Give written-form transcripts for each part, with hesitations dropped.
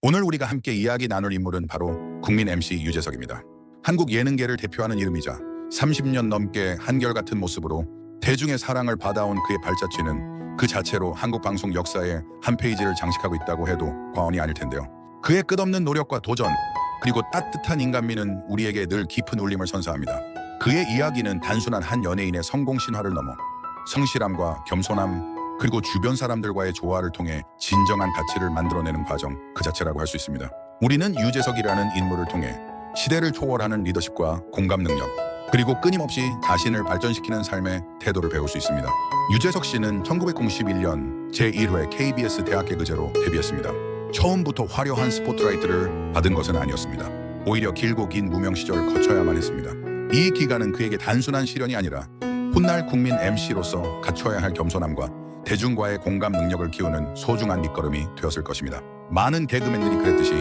오늘 우리가 함께 이야기 나눌 인물은 바로 국민 MC 유재석입니다. 한국 예능계를 대표하는 이름이자 30년 넘게 한결같은 모습으로 대중의 사랑을 받아온 그의 발자취는 그 자체로 한국 방송 역사의 한 페이지를 장식하고 있다고 해도 과언이 아닐 텐데요. 그의 끝없는 노력과 도전, 그리고 따뜻한 인간미는 우리에게 늘 깊은 울림을 선사합니다. 그의 이야기는 단순한 한 연예인의 성공 신화를 넘어 성실함과 겸손함, 그리고 주변 사람들과의 조화를 통해 진정한 가치를 만들어내는 과정 그 자체라고 할 수 있습니다. 우리는 유재석이라는 인물을 통해 시대를 초월하는 리더십과 공감 능력, 그리고 끊임없이 자신을 발전시키는 삶의 태도를 배울 수 있습니다. 유재석 씨는 1991년 제1회 KBS 대학개그제로 데뷔했습니다. 처음부터 화려한 스포트라이트를 받은 것은 아니었습니다. 오히려 길고 긴 무명 시절을 거쳐야만 했습니다. 이 기간은 그에게 단순한 시련이 아니라 훗날 국민 MC로서 갖춰야 할 겸손함과 대중과의 공감 능력을 키우는 소중한 밑거름이 되었을 것입니다. 많은 개그맨들이 그랬듯이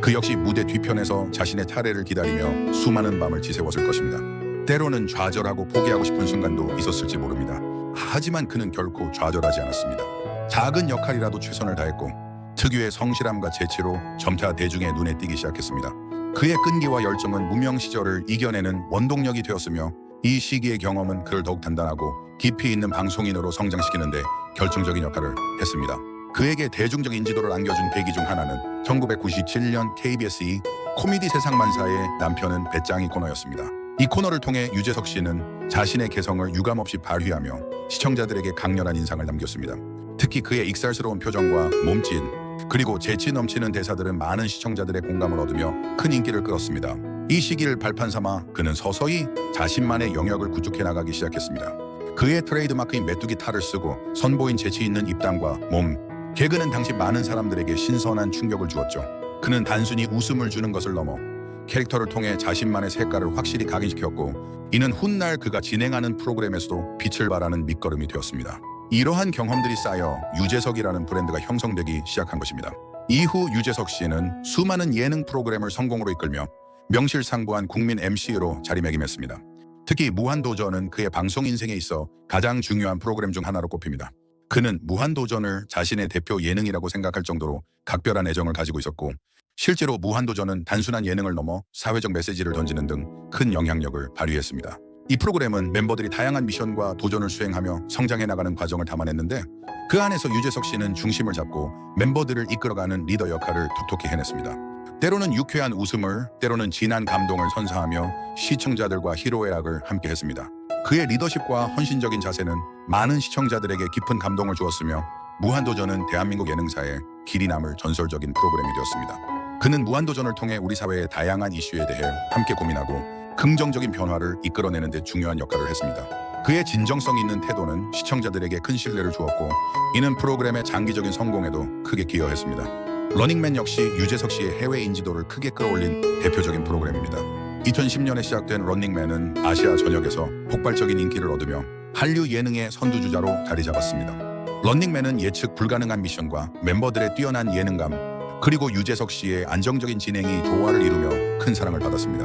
그 역시 무대 뒤편에서 자신의 차례를 기다리며 수많은 밤을 지새웠을 것입니다. 때로는 좌절하고 포기하고 싶은 순간도 있었을지 모릅니다. 하지만 그는 결코 좌절하지 않았습니다. 작은 역할이라도 최선을 다했고 특유의 성실함과 재치로 점차 대중의 눈에 띄기 시작했습니다. 그의 끈기와 열정은 무명 시절을 이겨내는 원동력이 되었으며 이 시기의 경험은 그를 더욱 단단하고 깊이 있는 방송인으로 성장시키는데 결정적인 역할을 했습니다. 그에게 대중적 인지도를 안겨준 계기 중 하나는 1997년 KBS2 코미디 세상만사의 남편은 배짱이 코너였습니다. 이 코너를 통해 유재석 씨는 자신의 개성을 유감없이 발휘하며 시청자들에게 강렬한 인상을 남겼습니다. 특히 그의 익살스러운 표정과 몸짓, 그리고 재치 넘치는 대사들은 많은 시청자들의 공감을 얻으며 큰 인기를 끌었습니다. 이 시기를 발판 삼아 그는 서서히 자신만의 영역을 구축해 나가기 시작했습니다. 그의 트레이드마크인 메뚜기 탈을 쓰고 선보인 재치 있는 입담과 몸, 개그는 당시 많은 사람들에게 신선한 충격을 주었죠. 그는 단순히 웃음을 주는 것을 넘어 캐릭터를 통해 자신만의 색깔을 확실히 각인시켰고, 이는 훗날 그가 진행하는 프로그램에서도 빛을 발하는 밑거름이 되었습니다. 이러한 경험들이 쌓여 유재석이라는 브랜드가 형성되기 시작한 것입니다. 이후 유재석 씨는 수많은 예능 프로그램을 성공으로 이끌며 명실상부한 국민 MC로 자리매김했습니다. 특히 무한도전은 그의 방송 인생에 있어 가장 중요한 프로그램 중 하나로 꼽힙니다. 그는 무한도전을 자신의 대표 예능이라고 생각할 정도로 각별한 애정을 가지고 있었고, 실제로 무한도전은 단순한 예능을 넘어 사회적 메시지를 던지는 등 큰 영향력을 발휘했습니다. 이 프로그램은 멤버들이 다양한 미션과 도전을 수행하며 성장해 나가는 과정을 담아냈는데, 그 안에서 유재석 씨는 중심을 잡고 멤버들을 이끌어가는 리더 역할을 톡톡히 해냈습니다. 때로는 유쾌한 웃음을, 때로는 진한 감동을 선사하며 시청자들과 희로애락을 함께 했습니다. 그의 리더십과 헌신적인 자세는 많은 시청자들에게 깊은 감동을 주었으며 무한도전은 대한민국 예능사에 길이 남을 전설적인 프로그램이 되었습니다. 그는 무한도전을 통해 우리 사회의 다양한 이슈에 대해 함께 고민하고 긍정적인 변화를 이끌어내는 데 중요한 역할을 했습니다. 그의 진정성 있는 태도는 시청자들에게 큰 신뢰를 주었고, 이는 프로그램의 장기적인 성공에도 크게 기여했습니다. 러닝맨 역시 유재석 씨의 해외 인지도를 크게 끌어올린 대표적인 프로그램입니다. 2010년에 시작된 러닝맨은 아시아 전역에서 폭발적인 인기를 얻으며 한류 예능의 선두주자로 자리 잡았습니다. 러닝맨은 예측 불가능한 미션과 멤버들의 뛰어난 예능감, 그리고 유재석 씨의 안정적인 진행이 조화를 이루며 큰 사랑을 받았습니다.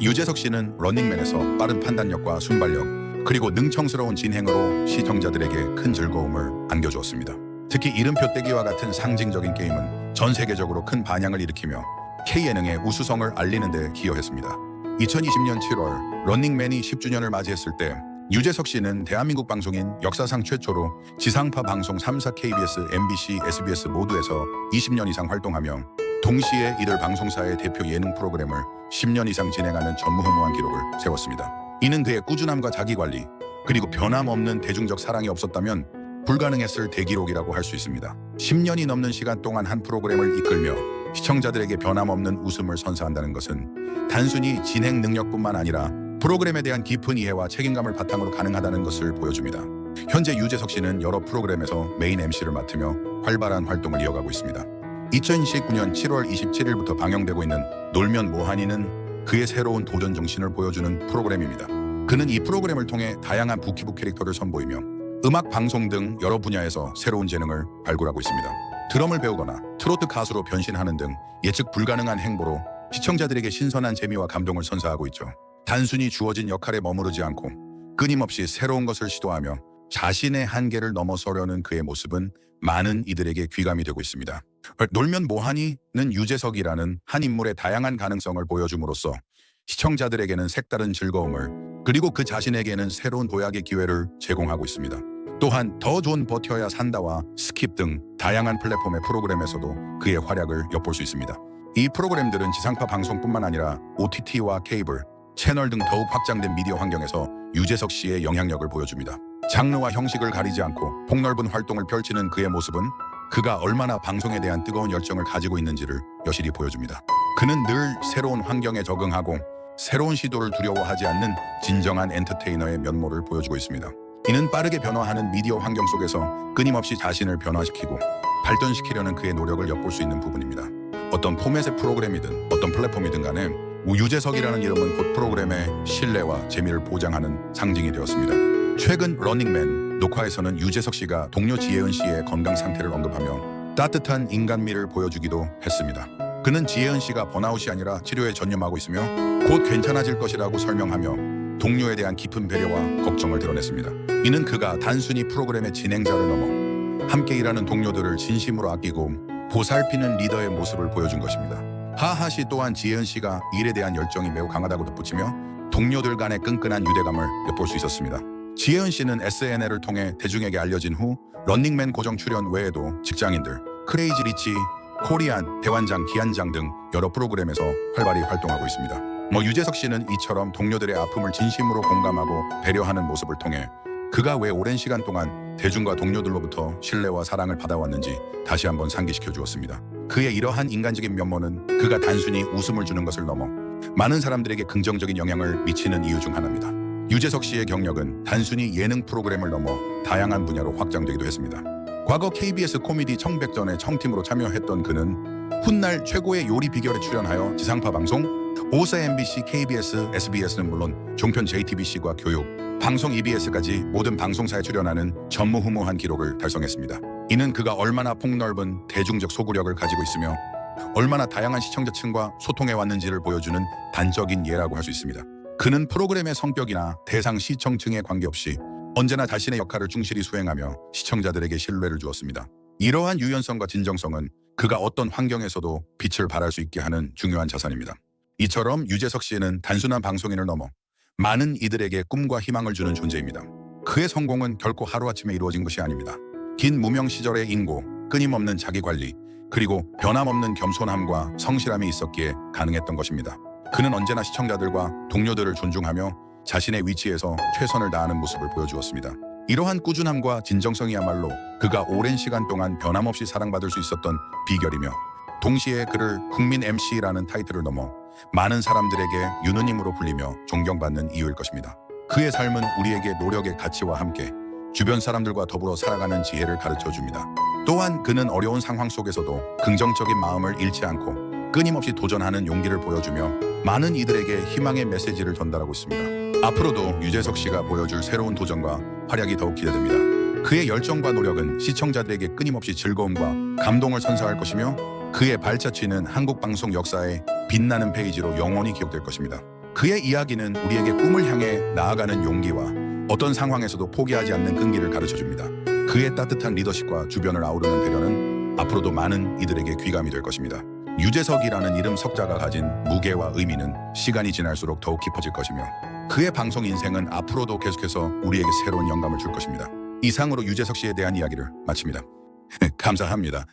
유재석 씨는 러닝맨에서 빠른 판단력과 순발력, 그리고 능청스러운 진행으로 시청자들에게 큰 즐거움을 안겨주었습니다. 특히 이름표 떼기와 같은 상징적인 게임은 전 세계적으로 큰 반향을 일으키며 K예능의 우수성을 알리는 데 기여했습니다. 2020년 7월 러닝맨이 10주년을 맞이했을 때 유재석 씨는 대한민국 방송인 역사상 최초로 지상파 방송 3사 KBS, MBC, SBS 모두에서 20년 이상 활동하며 동시에 이들 방송사의 대표 예능 프로그램을 10년 이상 진행하는 전무후무한 기록을 세웠습니다. 이는 그의 꾸준함과 자기관리, 그리고 변함없는 대중적 사랑이 없었다면 불가능했을 대기록이라고 할 수 있습니다. 10년이 넘는 시간 동안 한 프로그램을 이끌며 시청자들에게 변함없는 웃음을 선사한다는 것은 단순히 진행 능력뿐만 아니라 프로그램에 대한 깊은 이해와 책임감을 바탕으로 가능하다는 것을 보여줍니다. 현재 유재석 씨는 여러 프로그램에서 메인 MC를 맡으며 활발한 활동을 이어가고 있습니다. 2019년 7월 27일부터 방영되고 있는 놀면 뭐하니는 그의 새로운 도전 정신을 보여주는 프로그램입니다. 그는 이 프로그램을 통해 다양한 부키부 캐릭터를 선보이며 음악, 방송 등 여러 분야에서 새로운 재능을 발굴하고 있습니다. 드럼을 배우거나 트로트 가수로 변신하는 등 예측 불가능한 행보로 시청자들에게 신선한 재미와 감동을 선사하고 있죠. 단순히 주어진 역할에 머무르지 않고 끊임없이 새로운 것을 시도하며 자신의 한계를 넘어서려는 그의 모습은 많은 이들에게 귀감이 되고 있습니다. 놀면 뭐하니는 유재석이라는 한 인물의 다양한 가능성을 보여줌으로써 시청자들에게는 색다른 즐거움을 그리고 그 자신에게는 새로운 도약의 기회를 제공하고 있습니다. 또한 더 존 버텨야 산다와 스킵 등 다양한 플랫폼의 프로그램에서도 그의 활약을 엿볼 수 있습니다. 이 프로그램들은 지상파 방송뿐만 아니라 OTT와 케이블, 채널 등 더욱 확장된 미디어 환경에서 유재석 씨의 영향력을 보여줍니다. 장르와 형식을 가리지 않고 폭넓은 활동을 펼치는 그의 모습은 그가 얼마나 방송에 대한 뜨거운 열정을 가지고 있는지를 여실히 보여줍니다. 그는 늘 새로운 환경에 적응하고 새로운 시도를 두려워하지 않는 진정한 엔터테이너의 면모를 보여주고 있습니다. 이는 빠르게 변화하는 미디어 환경 속에서 끊임없이 자신을 변화시키고 발전시키려는 그의 노력을 엿볼 수 있는 부분입니다. 어떤 포맷의 프로그램이든 어떤 플랫폼이든 간에 유재석이라는 이름은 곧 프로그램의 신뢰와 재미를 보장하는 상징이 되었습니다. 최근 러닝맨 녹화에서는 유재석 씨가 동료 지혜은 씨의 건강 상태를 언급하며 따뜻한 인간미를 보여주기도 했습니다. 그는 지혜은 씨가 번아웃이 아니라 치료에 전념하고 있으며 곧 괜찮아질 것이라고 설명하며 동료에 대한 깊은 배려와 걱정을 드러냈습니다. 이는 그가 단순히 프로그램의 진행자를 넘어 함께 일하는 동료들을 진심으로 아끼고 보살피는 리더의 모습을 보여준 것입니다. 하하 씨 또한 지혜은 씨가 일에 대한 열정이 매우 강하다고 덧붙이며 동료들 간의 끈끈한 유대감을 엿볼 수 있었습니다. 지혜은 씨는 SNL을 통해 대중에게 알려진 후 런닝맨 고정 출연 외에도 직장인들, 크레이지 리치, 코리안, 대환장, 기안장 등 여러 프로그램에서 활발히 활동하고 있습니다. 유재석 씨는 이처럼 동료들의 아픔을 진심으로 공감하고 배려하는 모습을 통해 그가 왜 오랜 시간 동안 대중과 동료들로부터 신뢰와 사랑을 받아왔는지 다시 한번 상기시켜 주었습니다. 그의 이러한 인간적인 면모는 그가 단순히 웃음을 주는 것을 넘어 많은 사람들에게 긍정적인 영향을 미치는 이유 중 하나입니다. 유재석 씨의 경력은 단순히 예능 프로그램을 넘어 다양한 분야로 확장되기도 했습니다. 과거 KBS 코미디 청백전의 청팀으로 참여했던 그는 훗날 최고의 요리 비결에 출연하여 지상파 방송, 5세 MBC, KBS, SBS는 물론 종편 JTBC과 교육, 방송 EBS까지 모든 방송사에 출연하는 전무후무한 기록을 달성했습니다. 이는 그가 얼마나 폭넓은 대중적 소구력을 가지고 있으며 얼마나 다양한 시청자층과 소통해왔는지를 보여주는 단적인 예라고 할 수 있습니다. 그는 프로그램의 성격이나 대상 시청층에 관계없이 언제나 자신의 역할을 충실히 수행하며 시청자들에게 신뢰를 주었습니다. 이러한 유연성과 진정성은 그가 어떤 환경에서도 빛을 발할 수 있게 하는 중요한 자산입니다. 이처럼 유재석 씨는 단순한 방송인을 넘어 많은 이들에게 꿈과 희망을 주는 존재입니다. 그의 성공은 결코 하루아침에 이루어진 것이 아닙니다. 긴 무명 시절의 인고, 끊임없는 자기관리, 그리고 변함없는 겸손함과 성실함이 있었기에 가능했던 것입니다. 그는 언제나 시청자들과 동료들을 존중하며 자신의 위치에서 최선을 다하는 모습을 보여주었습니다. 이러한 꾸준함과 진정성이야말로 그가 오랜 시간 동안 변함없이 사랑받을 수 있었던 비결이며 동시에 그를 국민 MC라는 타이틀을 넘어 많은 사람들에게 유느님으로 불리며 존경받는 이유일 것입니다. 그의 삶은 우리에게 노력의 가치와 함께 주변 사람들과 더불어 살아가는 지혜를 가르쳐 줍니다. 또한 그는 어려운 상황 속에서도 긍정적인 마음을 잃지 않고 끊임없이 도전하는 용기를 보여주며 많은 이들에게 희망의 메시지를 전달하고 있습니다. 앞으로도 유재석 씨가 보여줄 새로운 도전과 활약이 더욱 기대됩니다. 그의 열정과 노력은 시청자들에게 끊임없이 즐거움과 감동을 선사할 것이며 그의 발자취는 한국 방송 역사의 빛나는 페이지로 영원히 기억될 것입니다. 그의 이야기는 우리에게 꿈을 향해 나아가는 용기와 어떤 상황에서도 포기하지 않는 끈기를 가르쳐줍니다. 그의 따뜻한 리더십과 주변을 아우르는 배려는 앞으로도 많은 이들에게 귀감이 될 것입니다. 유재석이라는 이름 석자가 가진 무게와 의미는 시간이 지날수록 더욱 깊어질 것이며 그의 방송 인생은 앞으로도 계속해서 우리에게 새로운 영감을 줄 것입니다. 이상으로 유재석 씨에 대한 이야기를 마칩니다. 감사합니다.